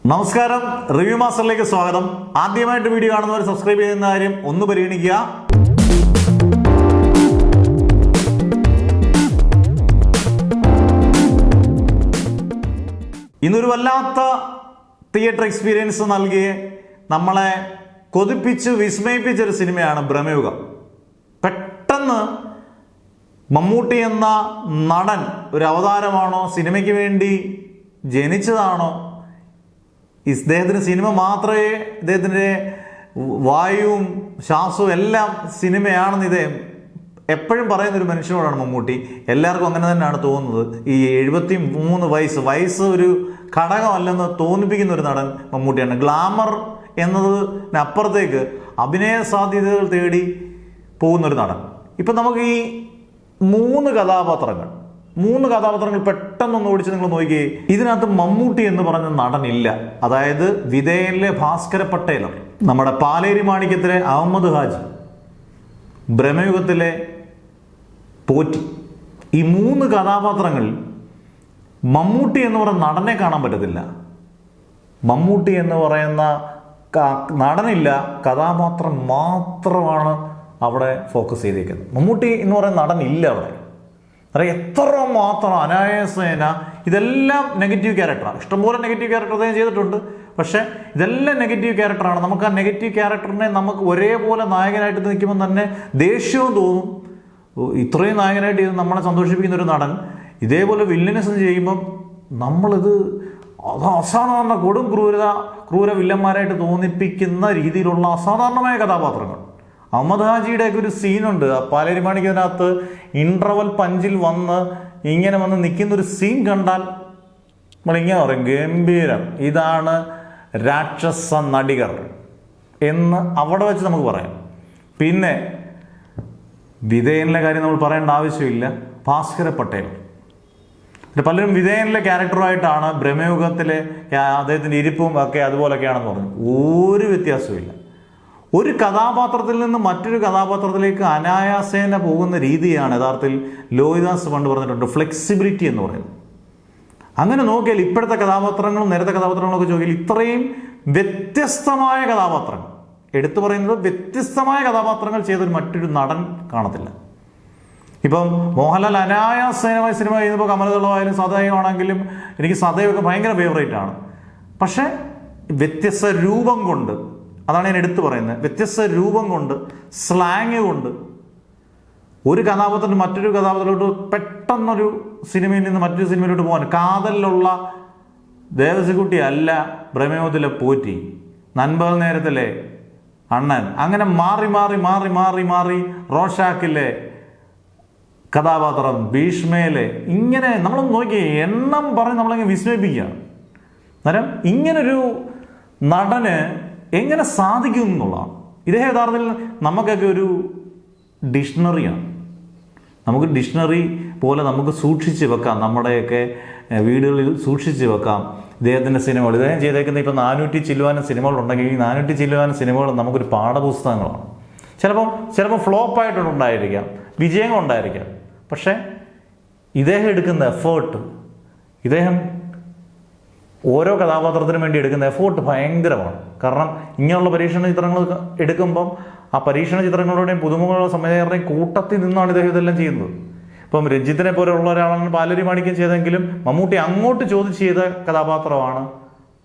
നമസ്കാരം, റിവ്യൂ മാസ്റ്ററിലേക്ക് സ്വാഗതം. ആദ്യമായിട്ട് വീഡിയോ കാണുന്നവർ സബ്സ്ക്രൈബ് ചെയ്യുന്ന കാര്യം ഒന്ന് പരിഗണിക്കുക. ഇന്നൊരു വല്ലാത്ത തിയേറ്റർ എക്സ്പീരിയൻസ് നൽകി നമ്മളെ കൊതിപ്പിച്ച് വിസ്മയിപ്പിച്ചൊരു സിനിമയാണ് ബ്രഹ്മയുഗം. പെട്ടെന്ന് മമ്മൂട്ടി എന്ന നടൻ ഒരു അവതാരമാണോ, സിനിമയ്ക്ക് വേണ്ടി ജനിച്ചതാണോ, ഇദ്ദേഹത്തിന് സിനിമ മാത്രമേ, ഇദ്ദേഹത്തിൻ്റെ വായുവും ശ്വാസവും എല്ലാം സിനിമയാണെന്ന് ഇദ്ദേഹം എപ്പോഴും പറയുന്നൊരു മനുഷ്യനോടാണ് മമ്മൂട്ടി. എല്ലാവർക്കും അങ്ങനെ തന്നെയാണ് തോന്നുന്നത്. ഈ 73 വയസ്സ് ഒരു ഘടകമല്ലെന്ന് തോന്നിപ്പിക്കുന്ന ഒരു നടൻ മമ്മൂട്ടിയാണ്. ഗ്ലാമർ എന്നതിനപ്പുറത്തേക്ക് അഭിനയ സാധ്യതകൾ തേടി പോകുന്നൊരു നടൻ. ഇപ്പം നമുക്ക് ഈ മൂന്ന് കഥാപാത്രങ്ങൾ പെട്ടെന്നൊന്ന് ഓടിച്ച് നിങ്ങൾ നോക്കിയേ. ഇതിനകത്ത് മമ്മൂട്ടി എന്ന് പറഞ്ഞ നടനില്ല. അതായത് വിധേയനിലെ ഭാസ്കര പട്ടേലർ, നമ്മുടെ പാലേരി മാണിക്യത്തിലെ അഹമ്മദ് ഹാജി, ബ്രഹ്മയുഗത്തിലെ പോറ്റി, ഈ മൂന്ന് കഥാപാത്രങ്ങളിൽ മമ്മൂട്ടി എന്ന് പറയുന്ന നടനെ കാണാൻ പറ്റത്തില്ല. മമ്മൂട്ടി എന്ന് പറയുന്ന നടനില്ല, കഥാപാത്രം മാത്രമാണ് അവിടെ ഫോക്കസ് ചെയ്തേക്കുന്നത്. മമ്മൂട്ടി എന്ന് പറയുന്ന നടനില്ല അവിടെ. അറിയാം എത്ര മാത്രം അനായാസേന ഇതെല്ലാം നെഗറ്റീവ് ക്യാരക്ടറാണ്. ഇഷ്ടംപോലെ നെഗറ്റീവ് ക്യാരക്ടർ അദ്ദേഹം ചെയ്തിട്ടുണ്ട്. പക്ഷേ ഇതെല്ലാം നെഗറ്റീവ് ക്യാരക്ടറാണ്. നമുക്ക് ആ നെഗറ്റീവ് ക്യാരക്ടറിനെ നമുക്ക് ഒരേപോലെ നായകനായിട്ട് നിൽക്കുമ്പോൾ തന്നെ ദേഷ്യവും തോന്നും. ഇത്രയും നായകനായിട്ട് ഇത് നമ്മളെ സന്തോഷിപ്പിക്കുന്ന ഒരു നടൻ ഇതേപോലെ വില്ലനസ് ചെയ്യുമ്പം നമ്മളിത് അത് അസാധാരണ ക്രൂര വില്ലന്മാരായിട്ട് തോന്നിപ്പിക്കുന്ന രീതിയിലുള്ള അസാധാരണമായ കഥാപാത്രങ്ങൾ. അഹമ്മദ് ഹാജിയുടെയൊക്കെ ഒരു സീനുണ്ട് പാലേരി മാണിക്യത്തിനകത്ത്. ഇൻ്റർവൽ പഞ്ചിൽ ഇങ്ങനെ വന്ന് നിൽക്കുന്നൊരു സീൻ കണ്ടാൽ നമ്മളിങ്ങനെ പറയും, ഗംഭീരം, ഇതാണ് രാക്ഷസ നടികർ എന്ന് അവിടെ വെച്ച് നമുക്ക് പറയാം. പിന്നെ വിധേയനിലെ കാര്യം നമ്മൾ പറയേണ്ട ആവശ്യമില്ല. ഭാസ്കര പട്ടേൽ, പലരും വിധേയനിലെ ക്യാരക്ടറുമായിട്ടാണ് ബ്രഹ്മയുഗത്തിലെ അദ്ദേഹത്തിൻ്റെ ഇരിപ്പും ഒക്കെ അതുപോലൊക്കെയാണെന്ന് പറഞ്ഞു. ഒരു വ്യത്യാസവുമില്ല. ഒരു കഥാപാത്രത്തിൽ നിന്ന് മറ്റൊരു കഥാപാത്രത്തിലേക്ക് അനായാസേന പോകുന്ന രീതിയാണ് യഥാർത്ഥത്തിൽ ലോഹിദാസ് പണ്ട് പറഞ്ഞിട്ടുണ്ട് ഫ്ലെക്സിബിലിറ്റി എന്ന് പറയുന്നത്. അങ്ങനെ നോക്കിയാൽ ഇപ്പോഴത്തെ കഥാപാത്രങ്ങളും നേരത്തെ കഥാപാത്രങ്ങളൊക്കെ നോക്കിയാൽ ഇത്രയും വ്യത്യസ്തമായ കഥാപാത്രങ്ങൾ, എടുത്തു പറയുന്നത് വ്യത്യസ്തമായ കഥാപാത്രങ്ങൾ ചെയ്തൊരു മറ്റൊരു നടൻ കാണത്തില്ല. ഇപ്പം മോഹൻലാൽ അനായാസേനമായ സിനിമ ചെയ്യുമ്പോൾ കമലദളമായാലും സദയമാണെങ്കിലും എനിക്ക് സദയൊക്കെ ഭയങ്കര ഫേവറേറ്റ് ആണ്. പക്ഷേ വ്യത്യസ്ത രൂപം കൊണ്ട്, അതാണ് ഞാൻ എടുത്തു പറയുന്നത്, വ്യത്യസ്ത രൂപം കൊണ്ട്, സ്ലാങ് കൊണ്ട് ഒരു കഥാപാത്രം മറ്റൊരു കഥാപാത്രത്തിലോട്ട് പെട്ടെന്നൊരു സിനിമയിൽ നിന്ന് മറ്റൊരു സിനിമയിലോട്ട് പോകാൻ. കാതലിലുള്ള ദേവസിക്കുട്ടി അല്ല ബ്രഹ്മയുഗത്തിലെ പോറ്റി, നൻപകൽ നേരത്തിലെ അണ്ണൻ, അങ്ങനെ മാറി മാറി മാറി മാറി മാറി റോഷാക്കിലെ കഥാപാത്രം, ഭീഷ്മയിലെ, ഇങ്ങനെ നമ്മൾ നോക്കി എണ്ണം പറഞ്ഞ് നമ്മളങ്ങനെ വിസ്മയിപ്പിക്കുകയാണ്. അന്നേരം ഇങ്ങനൊരു നടന് എങ്ങനെ സാധിക്കും എന്നുള്ളതാണ്. ഇതേ യഥാർത്ഥത്തിൽ നമുക്കൊക്കെ ഒരു ഡിക്ഷണറിയാണ്. നമുക്ക് ഡിക്ഷണറി പോലെ നമുക്ക് സൂക്ഷിച്ച് വെക്കാം, നമ്മുടെയൊക്കെ വീടുകളിൽ സൂക്ഷിച്ച് വെക്കാം ഇദ്ദേഹത്തിൻ്റെ സിനിമകൾ. ഇദ്ദേഹം ചെയ്തേക്കുന്ന ഇപ്പോൾ 400 ചില്ലുവാനും സിനിമകളുണ്ടെങ്കിൽ ഈ 400 ചില്ലുവാനും സിനിമകൾ നമുക്കൊരു പാഠപുസ്തകങ്ങളാണ്. ചിലപ്പോൾ ഫ്ലോപ്പായിട്ടുണ്ടായിരിക്കാം, വിജയങ്ങളുണ്ടായിരിക്കാം. പക്ഷേ ഇദ്ദേഹം എടുക്കുന്ന എഫേർട്ട്, ഇദ്ദേഹം ഓരോ കഥാപാത്രത്തിനും വേണ്ടി എടുക്കുന്ന എഫേർട്ട് ഭയങ്കരമാണ്. കാരണം ഇങ്ങനെയുള്ള പരീക്ഷണ ചിത്രങ്ങൾ എടുക്കുമ്പം ആ പരീക്ഷണ ചിത്രങ്ങളുടെയും പുതുമുഖ സംവിധായകരുടെയും കൂട്ടത്തിൽ നിന്നാണ് ഇദ്ദേഹം ഇതെല്ലാം ചെയ്യുന്നത്. ഇപ്പം രഞ്ജിത്തിനെ പോലെയുള്ള ഒരാളാണ് പാലേരി മാണിക്യം ചെയ്തെങ്കിലും മമ്മൂട്ടി അങ്ങോട്ട് ചോദിച്ച് ചെയ്ത കഥാപാത്രമാണ്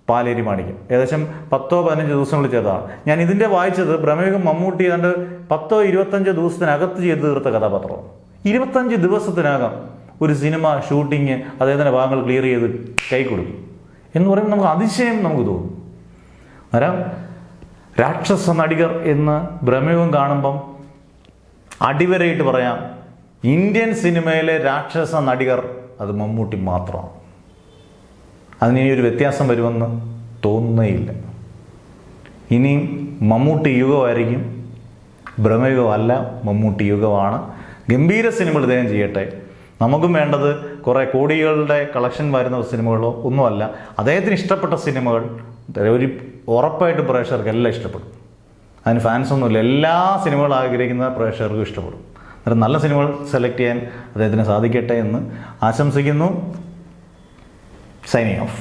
പാലേരി മാണിക്യം. ഏകദേശം 10-15 ദിവസങ്ങളിൽ ചെയ്തതാണ്. ഞാൻ ഇതിൻ്റെ വായിച്ചത് ബ്രഹ്മയുഗം മമ്മൂട്ടി ഏതാണ്ട് 10-25 ദിവസത്തിനകത്ത് ചെയ്ത് തീർത്ത കഥാപാത്രമാണ്. 25 ദിവസത്തിനകം ഒരു സിനിമ ഷൂട്ടിങ് അദ്ദേഹത്തിൻ്റെ ഭാഗങ്ങൾ ക്ലിയർ ചെയ്ത് കൈ കൊടുക്കും എന്ന് പറയുമ്പോൾ നമുക്ക് അതിശയം നമുക്ക് തോന്നും. അന്നേരം രാക്ഷസ നടികർ എന്ന് ബ്രഹ്മയുഗം കാണുമ്പം അടിവരയിട്ട് പറയാം, ഇന്ത്യൻ സിനിമയിലെ രാക്ഷസ നടികർ അത് മമ്മൂട്ടി മാത്രമാണ്. അതിനി ഒരു വ്യത്യാസം വരുമെന്ന് തോന്നുന്നേയില്ല. ഇനിയും മമ്മൂട്ടി യുഗമായിരിക്കും, ബ്രഹ്മയുഗമല്ല, മമ്മൂട്ടി യുഗമാണ്. ഗംഭീര സിനിമകൾ ഇദ്ദേഹം ചെയ്യട്ടെ. നമുക്കും വേണ്ടത് കുറേ കോടികളുടെ കളക്ഷൻ വരുന്ന സിനിമകളോ ഒന്നുമല്ല. അദ്ദേഹത്തിന് ഇഷ്ടപ്പെട്ട സിനിമകൾ ഒരു ഉറപ്പായിട്ടും പ്രേക്ഷകർക്ക് എല്ലാം ഇഷ്ടപ്പെടും. അതിന് ഫാൻസ് ഒന്നുമില്ല. എല്ലാ സിനിമകളും ആഗ്രഹിക്കുന്ന പ്രേക്ഷകർക്കും ഇഷ്ടപ്പെടും. അന്നേരം നല്ല സിനിമകൾ സെലക്ട് ചെയ്യാൻ അദ്ദേഹത്തിന് സാധിക്കട്ടെ എന്ന് ആശംസിക്കുന്നു. Signing off.